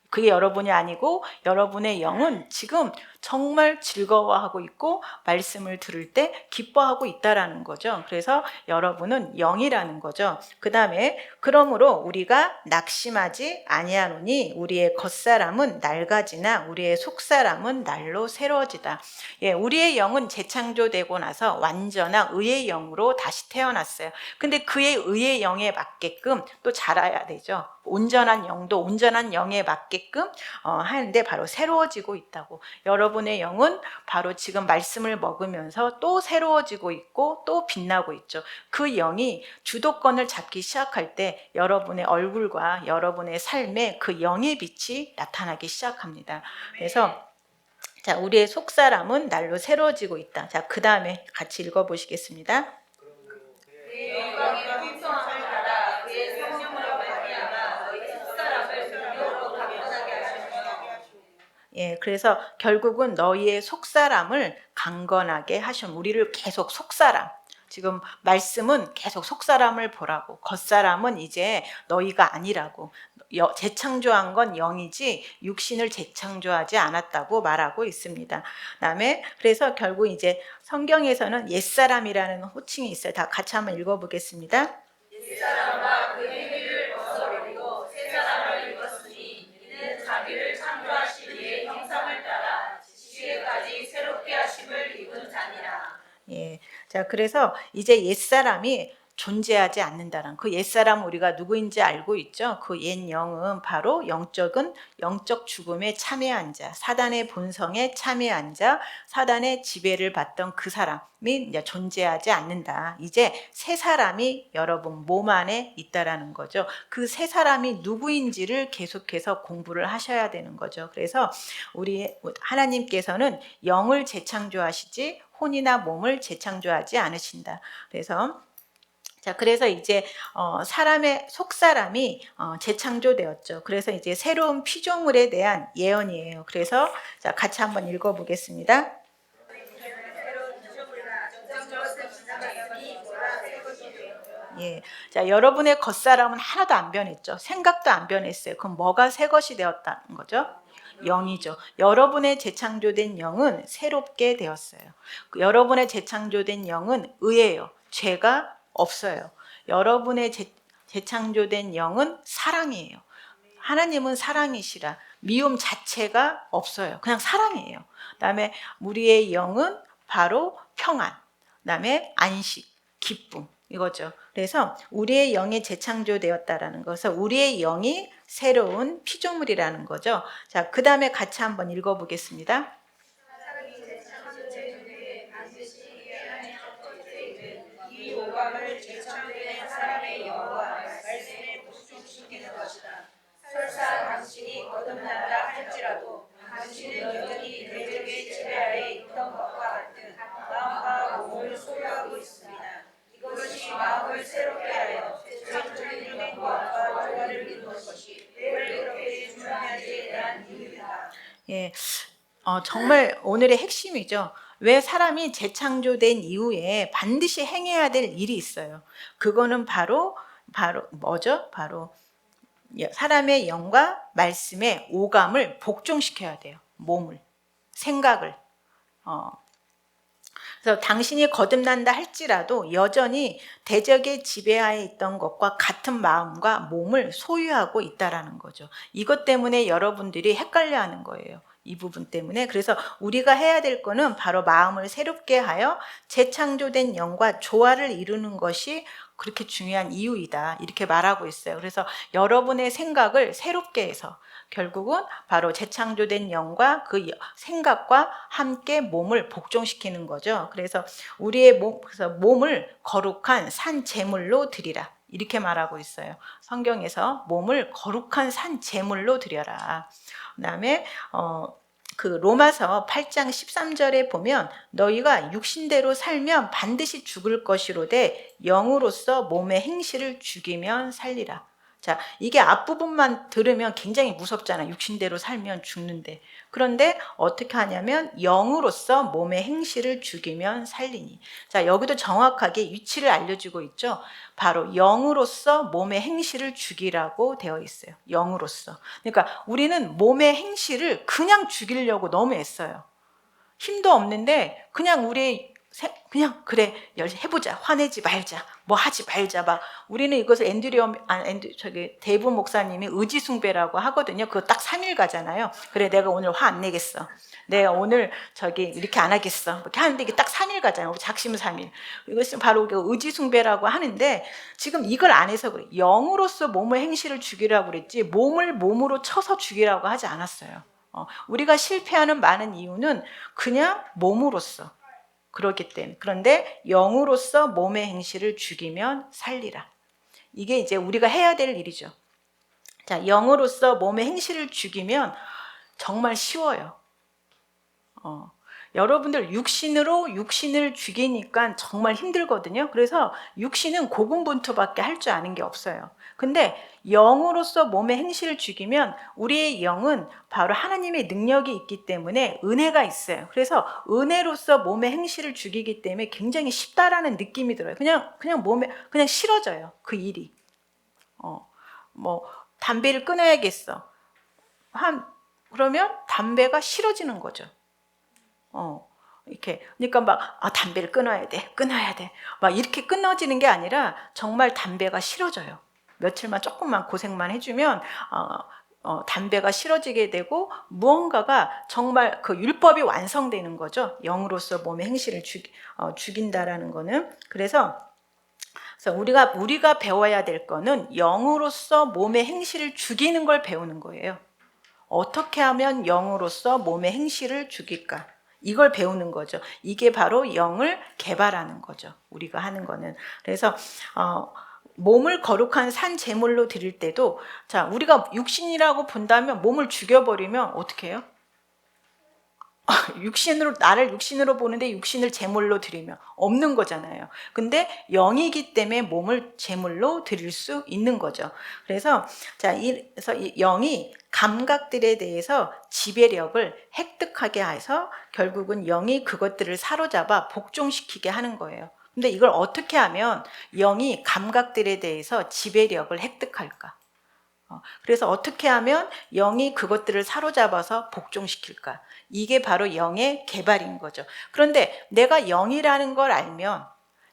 그게 여러분이 아니고 여러분의 영은 지금 정말 즐거워하고 있고 말씀을 들을 때 기뻐하고 있다라는 거죠. 그래서 여러분은 영이라는 거죠. 그 다음에 그러므로 우리가 낙심하지 아니하노니 우리의 겉사람은 낡아지나 우리의 속사람은 날로 새로워지다. 예, 우리의 영은 재창조되고 나서 완전한 의의 영으로 다시 태어났어요. 근데 그의 의의 영에 맞게끔 또 자라야 되죠. 온전한 영도 온전한 영에 맞게끔 하는데 바로 새로워지고 있다고. 여러분의 영은 바로 지금 말씀을 먹으면서 또 새로워지고 있고 또 빛나고 있죠. 그 영이 주도권을 잡기 시작할 때 여러분의 얼굴과 여러분의 삶에 그 영의 빛이 나타나기 시작합니다. 그래서 자, 우리의 속사람은 날로 새로워지고 있다. 자, 그 다음에 같이 읽어보시겠습니다. 그의 영광의 풍성함을 따라 그의 성령으로 말미암아 너희 속사람을 능력으로 강건하게 하셨으며. 예, 그래서 결국은 너희의 속사람을 강건하게 하셨. 우리를 계속 속사람. 지금 말씀은 계속 속사람을 보라고. 겉사람은 이제 너희가 아니라고. 재창조한 건 영이지 육신을 재창조하지 않았다고 말하고 있습니다. 그다음에 그래서 결국 이제 성경에서는 옛사람이라는 호칭이 있어요. 다 같이 한번 읽어보겠습니다. 옛사람과 그 행위를 벗어버리고 새 사람을 입었으니 이는 자기를 창조하신 이의 형상을 따라 지시에까지 새롭게 하심을 입은 자니라. 예, 자, 그래서 이제 옛사람이 존재하지 않는다는 그 옛사람 우리가 누구인지 알고 있죠. 그 옛 영은 바로 영적 죽음에 참여한 자, 사단의 본성에 참여한 자, 사단의 지배를 받던 그 사람이 이제 존재하지 않는다. 이제 새 사람이 여러분 몸 안에 있다라는 거죠. 그 새 사람이 누구인지를 계속해서 공부를 하셔야 되는 거죠. 그래서 우리 하나님께서는 영을 재창조하시지 혼이나 몸을 재창조하지 않으신다. 그래서 이제 사람의 속사람이 재창조되었죠. 그래서 이제 새로운 피조물에 대한 예언이에요. 그래서 자, 같이 한번 읽어보겠습니다. 예, 자, 여러분의 겉사람은 하나도 안 변했죠. 생각도 안 변했어요. 그럼 뭐가 새 것이 되었다는 거죠? 영이죠. 여러분의 재창조된 영은 새롭게 되었어요. 여러분의 재창조된 영은 의예요. 죄가 없어요. 여러분의 재창조된 영은 사랑이에요. 하나님은 사랑이시라. 미움 자체가 없어요. 그냥 사랑이에요. 그다음에 우리의 영은 바로 평안, 그다음에 안식, 기쁨 이거죠. 그래서 우리의 영이 재창조되었다라는 것은 우리의 영이 새로운 피조물이라는 거죠. 자, 그 다음에 같이 한번 읽어보겠습니다. 이 오감을 재창조된 사람의 영과 말씀에 복종시키는 것이다. 설사 당신이 거듭난다 할지라도 당신은 여전히 대적의 지배하에 있던 것과 같은 마음과 몸을 소유하고 있습니다. 이것이 마음을 새롭게 하여 재창조된 영과 조화를 이루는 것이 왜 그렇게 중요한지에 대한 이유이다. 예, 정말 오늘의 핵심이죠. 왜 사람이 재창조된 이후에 반드시 행해야 될 일이 있어요. 그거는 바로 뭐죠? 바로 사람의 영과 말씀의 오감을 복종시켜야 돼요. 몸을, 생각을. 그래서 당신이 거듭난다 할지라도 여전히 대적의 지배하에 있던 것과 같은 마음과 몸을 소유하고 있다라는 거죠. 이것 때문에 여러분들이 헷갈려하는 거예요. 이 부분 때문에. 그래서 우리가 해야 될 거는 바로 마음을 새롭게 하여 재창조된 영과 조화를 이루는 것이 그렇게 중요한 이유이다, 이렇게 말하고 있어요. 그래서 여러분의 생각을 새롭게 해서 결국은 바로 재창조된 영과 그 생각과 함께 몸을 복종시키는 거죠. 그래서 우리의 그래서 몸을 거룩한 산 제물로 드리라, 이렇게 말하고 있어요. 성경에서 몸을 거룩한 산 제물로 드려라. 그다음에 그 로마서 8장 13절에 보면 너희가 육신대로 살면 반드시 죽을 것이로되 영으로서 몸의 행실을 죽이면 살리라. 자, 이게 앞부분만 들으면 굉장히 무섭잖아. 육신대로 살면 죽는데. 그런데 어떻게 하냐면 영으로서 몸의 행실을 죽이면 살리니. 자, 여기도 정확하게 위치를 알려주고 있죠. 바로 영으로서 몸의 행실을 죽이라고 되어 있어요. 영으로서. 그러니까 우리는 몸의 행실을 그냥 죽이려고 너무 애써요. 힘도 없는데 그냥 그냥 그래 해보자, 화내지 말자, 뭐 하지 말자. 막 우리는 이것을 대부 목사님이 의지숭배라고 하거든요. 그거 딱 3일 가잖아요. 그래, 내가 오늘 화 안 내겠어, 내가 오늘 이렇게 안 하겠어, 이렇게 하는데 이게 딱 3일 가잖아요. 작심 3일. 이것은 바로 의지숭배라고 하는데 지금 이걸 안 해서 그래. 영으로서 몸의 행실을 죽이라고 그랬지 몸을 몸으로 쳐서 죽이라고 하지 않았어요. 우리가 실패하는 많은 이유는 그냥 몸으로써 그렇기 때문에. 그런데 영으로서 몸의 행실을 죽이면 살리라. 이게 이제 우리가 해야 될 일이죠. 자, 영으로서 몸의 행실을 죽이면 정말 쉬워요. 여러분들 육신을 죽이니까 정말 힘들거든요. 그래서 육신은 고군분투밖에 할 줄 아는 게 없어요. 근데 영으로서 몸의 행실을 죽이면 우리의 영은 바로 하나님의 능력이 있기 때문에 은혜가 있어요. 그래서 은혜로서 몸의 행실을 죽이기 때문에 굉장히 쉽다라는 느낌이 들어요. 그냥 몸에 그냥 싫어져요, 그 일이. 뭐 담배를 끊어야겠어. 그러면 담배가 싫어지는 거죠. 이렇게. 그러니까 막 담배를 끊어야 돼. 막 이렇게 끊어지는 게 아니라 정말 담배가 싫어져요. 며칠만 조금만 고생만 해주면 담배가 싫어지게 되고 무언가가 정말 그 율법이 완성되는 거죠. 영으로서 몸의 행실을 죽인다라는 거는. 그래서 우리가 배워야 될 거는 영으로서 몸의 행실을 죽이는 걸 배우는 거예요. 어떻게 하면 영으로서 몸의 행실을 죽일까? 이걸 배우는 거죠. 이게 바로 영을 개발하는 거죠. 우리가 하는 거는. 그래서 몸을 거룩한 산 제물로 드릴 때도, 자, 우리가 육신이라고 본다면 몸을 죽여버리면 어떻게 해요? 나를 육신으로 보는데 육신을 제물로 드리면 없는 거잖아요. 근데 영이기 때문에 몸을 제물로 드릴 수 있는 거죠. 그래서 그래서 이 영이 감각들에 대해서 지배력을 획득하게 해서 결국은 영이 그것들을 사로잡아 복종시키게 하는 거예요. 근데 이걸 어떻게 하면 영이 감각들에 대해서 지배력을 획득할까? 그래서 어떻게 하면 영이 그것들을 사로잡아서 복종시킬까? 이게 바로 영의 개발인 거죠. 그런데 내가 영이라는 걸 알면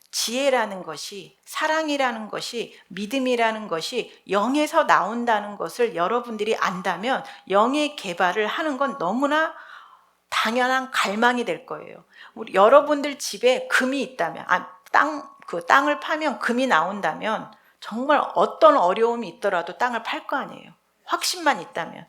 지혜라는 것이, 사랑이라는 것이, 믿음이라는 것이 영에서 나온다는 것을 여러분들이 안다면 영의 개발을 하는 건 너무나 당연한 갈망이 될 거예요. 여러분들 집에 금이 있다면, 땅을 파면 금이 나온다면 정말 어떤 어려움이 있더라도 땅을 팔 거 아니에요. 확신만 있다면.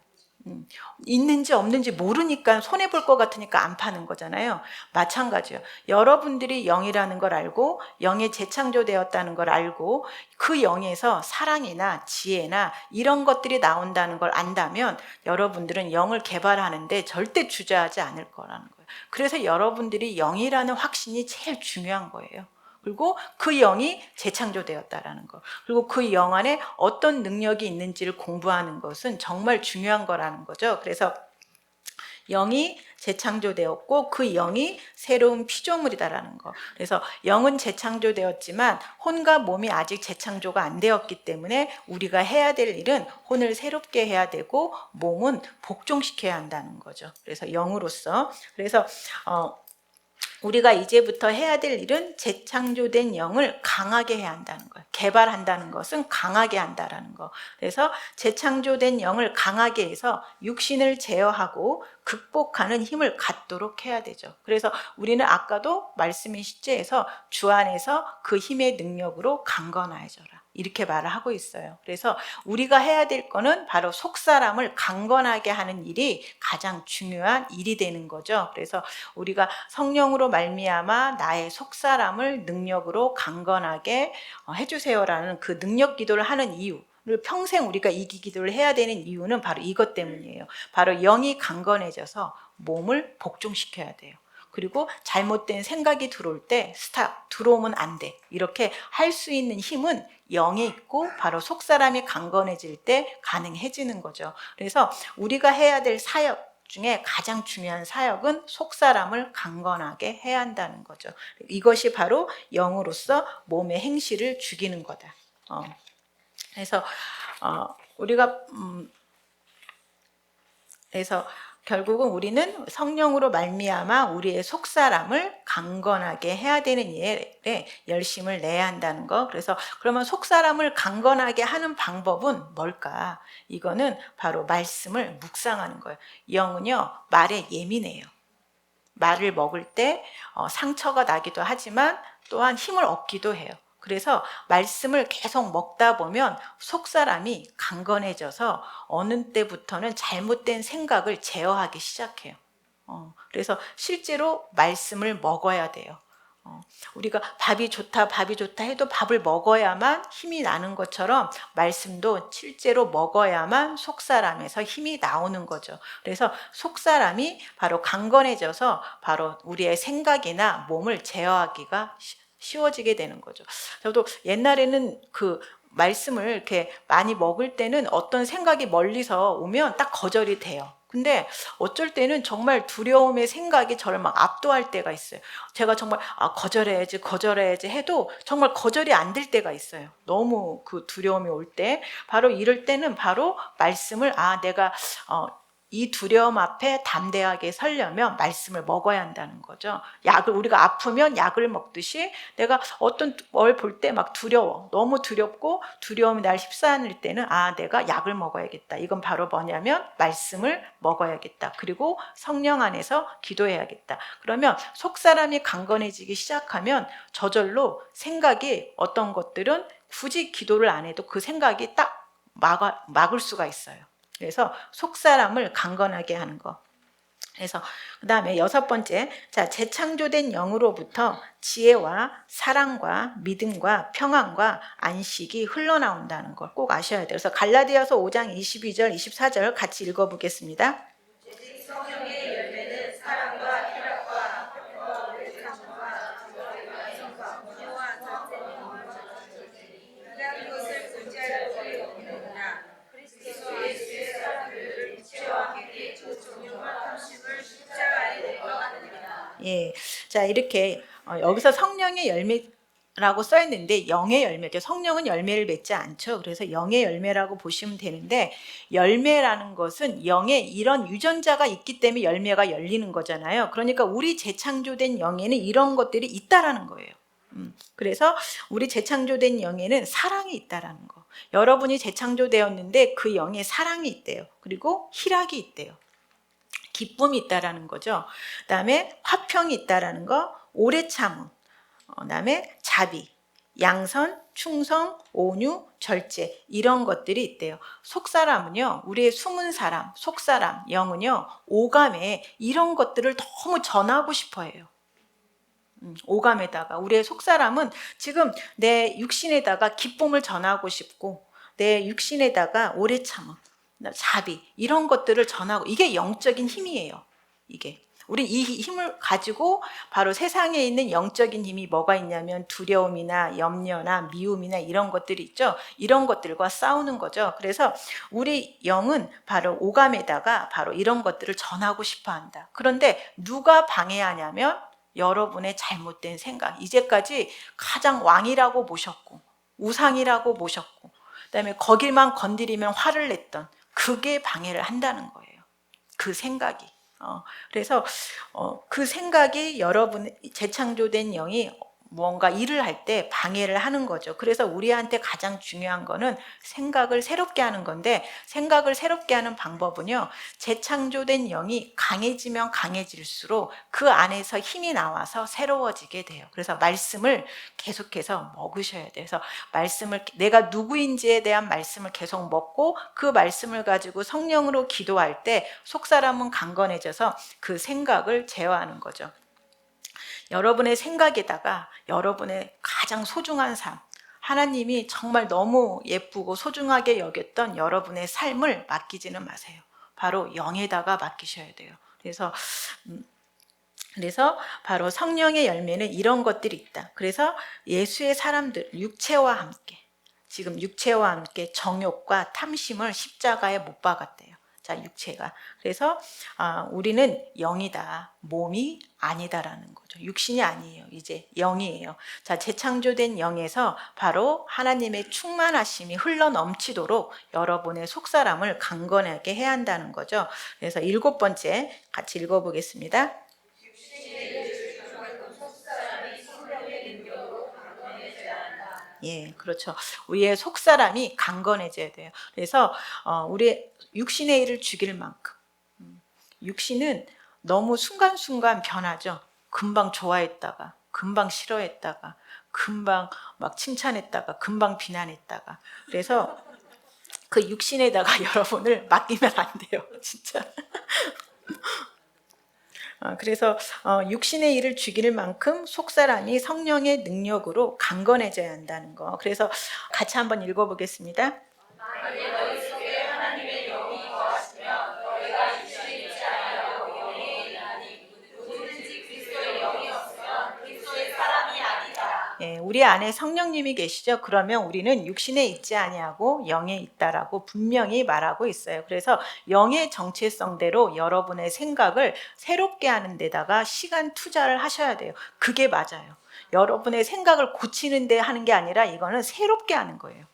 있는지 없는지 모르니까 손해볼 것 같으니까 안 파는 거잖아요. 마찬가지예요. 여러분들이 영이라는 걸 알고 영에 재창조되었다는 걸 알고 그 영에서 사랑이나 지혜나 이런 것들이 나온다는 걸 안다면 여러분들은 영을 개발하는데 절대 주저하지 않을 거라는 거예요. 그래서 여러분들이 영이라는 확신이 제일 중요한 거예요. 그리고 그 영이 재창조되었다라는 거, 그리고 그 영 안에 어떤 능력이 있는지를 공부하는 것은 정말 중요한 거라는 거죠. 그래서 영이 재창조되었고 그 영이 새로운 피조물이다라는 거. 그래서 영은 재창조되었지만 혼과 몸이 아직 재창조가 안 되었기 때문에 우리가 해야 될 일은 혼을 새롭게 해야 되고 몸은 복종시켜야 한다는 거죠. 그래서 영으로서 그래서 우리가 이제부터 해야 될 일은 재창조된 영을 강하게 해야 한다는 거예요. 개발한다는 것은 강하게 한다라는 거. 그래서 재창조된 영을 강하게 해서 육신을 제어하고 극복하는 힘을 갖도록 해야 되죠. 그래서 우리는 아까도 말씀의 시제에서 주 안에서 그 힘의 능력으로 강건하여져라, 이렇게 말을 하고 있어요. 그래서 우리가 해야 될 거는 바로 속사람을 강건하게 하는 일이 가장 중요한 일이 되는 거죠. 그래서 우리가 성령으로 말미암아 나의 속사람을 능력으로 강건하게 해주세요라는 그 능력 기도를 하는 이유를 평생 우리가 이 기도를 해야 되는 이유는 바로 이것 때문이에요. 바로 영이 강건해져서 몸을 복종시켜야 돼요. 그리고 잘못된 생각이 들어올 때 스탑, 들어오면 안 돼, 이렇게 할 수 있는 힘은 영에 있고 바로 속사람이 강건해질 때 가능해지는 거죠. 그래서 우리가 해야 될 사역 중에 가장 중요한 사역은 속사람을 강건하게 해야 한다는 거죠. 이것이 바로 영으로서 몸의 행실을 죽이는 거다. 그래서 우리가 그래서 결국은 우리는 성령으로 말미암아 우리의 속사람을 강건하게 해야 되는 일에 열심을 내야 한다는 거. 그래서 그러면 속사람을 강건하게 하는 방법은 뭘까? 이거는 바로 말씀을 묵상하는 거예요. 영은요, 말에 예민해요. 말을 먹을 때 상처가 나기도 하지만 또한 힘을 얻기도 해요. 그래서 말씀을 계속 먹다 보면 속사람이 강건해져서 어느 때부터는 잘못된 생각을 제어하기 시작해요. 그래서 실제로 말씀을 먹어야 돼요. 우리가 밥이 좋다 해도 밥을 먹어야만 힘이 나는 것처럼 말씀도 실제로 먹어야만 속사람에서 힘이 나오는 거죠. 그래서 속사람이 바로 강건해져서 바로 우리의 생각이나 몸을 제어하기가 쉬워지게 되는 거죠. 저도 옛날에는 그 말씀을 이렇게 많이 먹을 때는 어떤 생각이 멀리서 오면 딱 거절이 돼요. 근데 어쩔 때는 정말 두려움의 생각이 저를 막 압도할 때가 있어요. 제가 정말 거절해야지 해도 정말 거절이 안 될 때가 있어요. 너무 그 두려움이 올 때. 바로 이럴 때는 바로 말씀을 내가 이 두려움 앞에 담대하게 서려면 말씀을 먹어야 한다는 거죠. 우리가 아프면 약을 먹듯이 내가 어떤 뭘 볼 때 막 두려워, 너무 두렵고 두려움이 날 휩싸일 때는 내가 약을 먹어야겠다. 이건 바로 뭐냐면 말씀을 먹어야겠다. 그리고 성령 안에서 기도해야겠다. 그러면 속사람이 강건해지기 시작하면 저절로 생각이, 어떤 것들은 굳이 기도를 안 해도 그 생각이 딱 막을 수가 있어요. 그래서 속사람을 강건하게 하는 거. 그래서 그 다음에 6번째, 재창조된 영으로부터 지혜와 사랑과 믿음과 평안과 안식이 흘러나온다는 걸 꼭 아셔야 돼요. 그래서 갈라디아서 5장 22절 24절 같이 읽어보겠습니다. 성령의 열매는 사랑과 희락과 평화와 의창과 정의와 공평한 이런 것을 존재할 것이 없느냐. 그리스도 예수의 사랑을 이체와 함께 그 정령과 탐심을 십자가에 내려가느니라. 예, 자 이렇게 여기서 성령의 열매라고 써 있는데 영의 열매죠. 성령은 열매를 맺지 않죠. 그래서 영의 열매라고 보시면 되는데, 열매라는 것은 영에 이런 유전자가 있기 때문에 열매가 열리는 거잖아요. 그러니까 우리 재창조된 영에는 이런 것들이 있다라는 거예요. 그래서 우리 재창조된 영에는 사랑이 있다라는 거. 여러분이 재창조되었는데 그 영에 사랑이 있대요. 그리고 희락이 있대요. 기쁨이 있다라는 거죠. 그다음에 화평이 있다라는 거, 오래 참음, 그다음에 자비, 양선, 충성, 온유, 절제, 이런 것들이 있대요. 속사람은요, 우리의 숨은 사람, 속사람, 영은요, 오감에 이런 것들을 너무 전하고 싶어 해요. 오감에다가 우리의 속사람은 지금 내 육신에다가 기쁨을 전하고 싶고, 내 육신에다가 오래 참음, 자비, 이런 것들을 전하고, 이게 영적인 힘이에요. 이게. 우리 이 힘을 가지고 바로 세상에 있는 영적인 힘이 뭐가 있냐면 두려움이나 염려나 미움이나 이런 것들이 있죠. 이런 것들과 싸우는 거죠. 그래서 우리 영은 바로 오감에다가 바로 이런 것들을 전하고 싶어 한다. 그런데 누가 방해하냐면 여러분의 잘못된 생각. 이제까지 가장 왕이라고 모셨고 우상이라고 모셨고 그다음에 거기만 건드리면 화를 냈던 그게 방해를 한다는 거예요. 그 생각이. 그래서 그 생각이 여러분 재창조된 영이 뭔가 일을 할 때 방해를 하는 거죠. 그래서 우리한테 가장 중요한 거는 생각을 새롭게 하는 건데 생각을 새롭게 하는 방법은요. 재창조된 영이 강해지면 강해질수록 그 안에서 힘이 나와서 새로워지게 돼요. 그래서 말씀을 계속해서 먹으셔야 돼요. 그래서 말씀을 내가 누구인지에 대한 말씀을 계속 먹고 그 말씀을 가지고 성령으로 기도할 때 속사람은 강건해져서 그 생각을 제어하는 거죠. 여러분의 생각에다가 여러분의 가장 소중한 삶, 하나님이 정말 너무 예쁘고 소중하게 여겼던 여러분의 삶을 맡기지는 마세요. 바로 영에다가 맡기셔야 돼요. 그래서 바로 성령의 열매는 이런 것들이 있다. 그래서 예수의 사람들, 육체와 함께, 지금 육체와 함께 정욕과 탐심을 십자가에 못 박았대요. 자, 육체가. 그래서 우리는 영이다. 몸이 아니다라는 거죠. 육신이 아니에요. 이제 영이에요. 자, 재창조된 영에서 바로 하나님의 충만하심이 흘러 넘치도록 여러분의 속사람을 강건하게 해야 한다는 거죠. 그래서 7번째 같이 읽어보겠습니다. 예, 그렇죠. 우리의 속사람이 강건해져야 돼요. 그래서 우리 육신의 일을 죽일 만큼 육신은 너무 순간순간 변하죠. 금방 좋아했다가 금방 싫어했다가 금방 막 칭찬했다가 금방 비난했다가 그래서 그 육신에다가 여러분을 맡기면 안 돼요. 진짜. 그래서 육신의 일을 죽일 만큼 속사람이 성령의 능력으로 강건해져야 한다는 거. 그래서 같이 한번 읽어보겠습니다. 예, 우리 안에 성령님이 계시죠. 그러면 우리는 육신에 있지 아니하고 영에 있다라고 분명히 말하고 있어요. 그래서 영의 정체성대로 여러분의 생각을 새롭게 하는 데다가 시간 투자를 하셔야 돼요. 그게 맞아요. 여러분의 생각을 고치는 데 하는 게 아니라 이거는 새롭게 하는 거예요.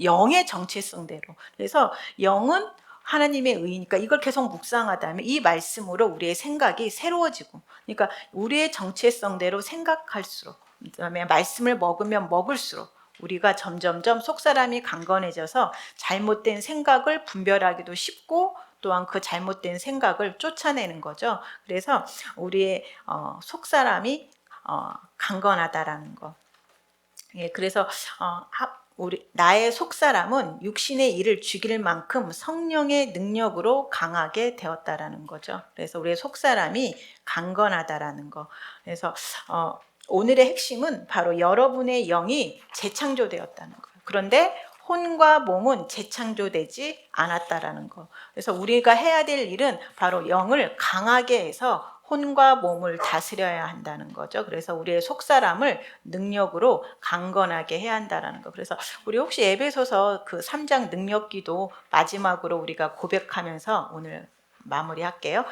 영의 정체성대로. 그래서 영은 하나님의 의니까 이걸 계속 묵상하다면 이 말씀으로 우리의 생각이 새로워지고, 그러니까 우리의 정체성대로 생각할수록, 그다음에 말씀을 먹으면 먹을수록 우리가 점점점 속사람이 강건해져서 잘못된 생각을 분별하기도 쉽고 또한 그 잘못된 생각을 쫓아내는 거죠. 그래서 우리의 속사람이 강건하다라는 거. 예, 그래서 나의 속사람은 육신의 일을 죽일 만큼 성령의 능력으로 강하게 되었다라는 거죠. 그래서 우리의 속사람이 강건하다라는 거. 그래서 오늘의 핵심은 바로 여러분의 영이 재창조되었다는 거예요. 그런데 혼과 몸은 재창조되지 않았다라는 거. 그래서 우리가 해야 될 일은 바로 영을 강하게 해서 혼과 몸을 다스려야 한다는 거죠. 그래서 우리의 속사람을 능력으로 강건하게 해야 한다는 거. 그래서 우리 혹시 에베소서 그 3장 능력기도 마지막으로 우리가 고백하면서 오늘 마무리할게요.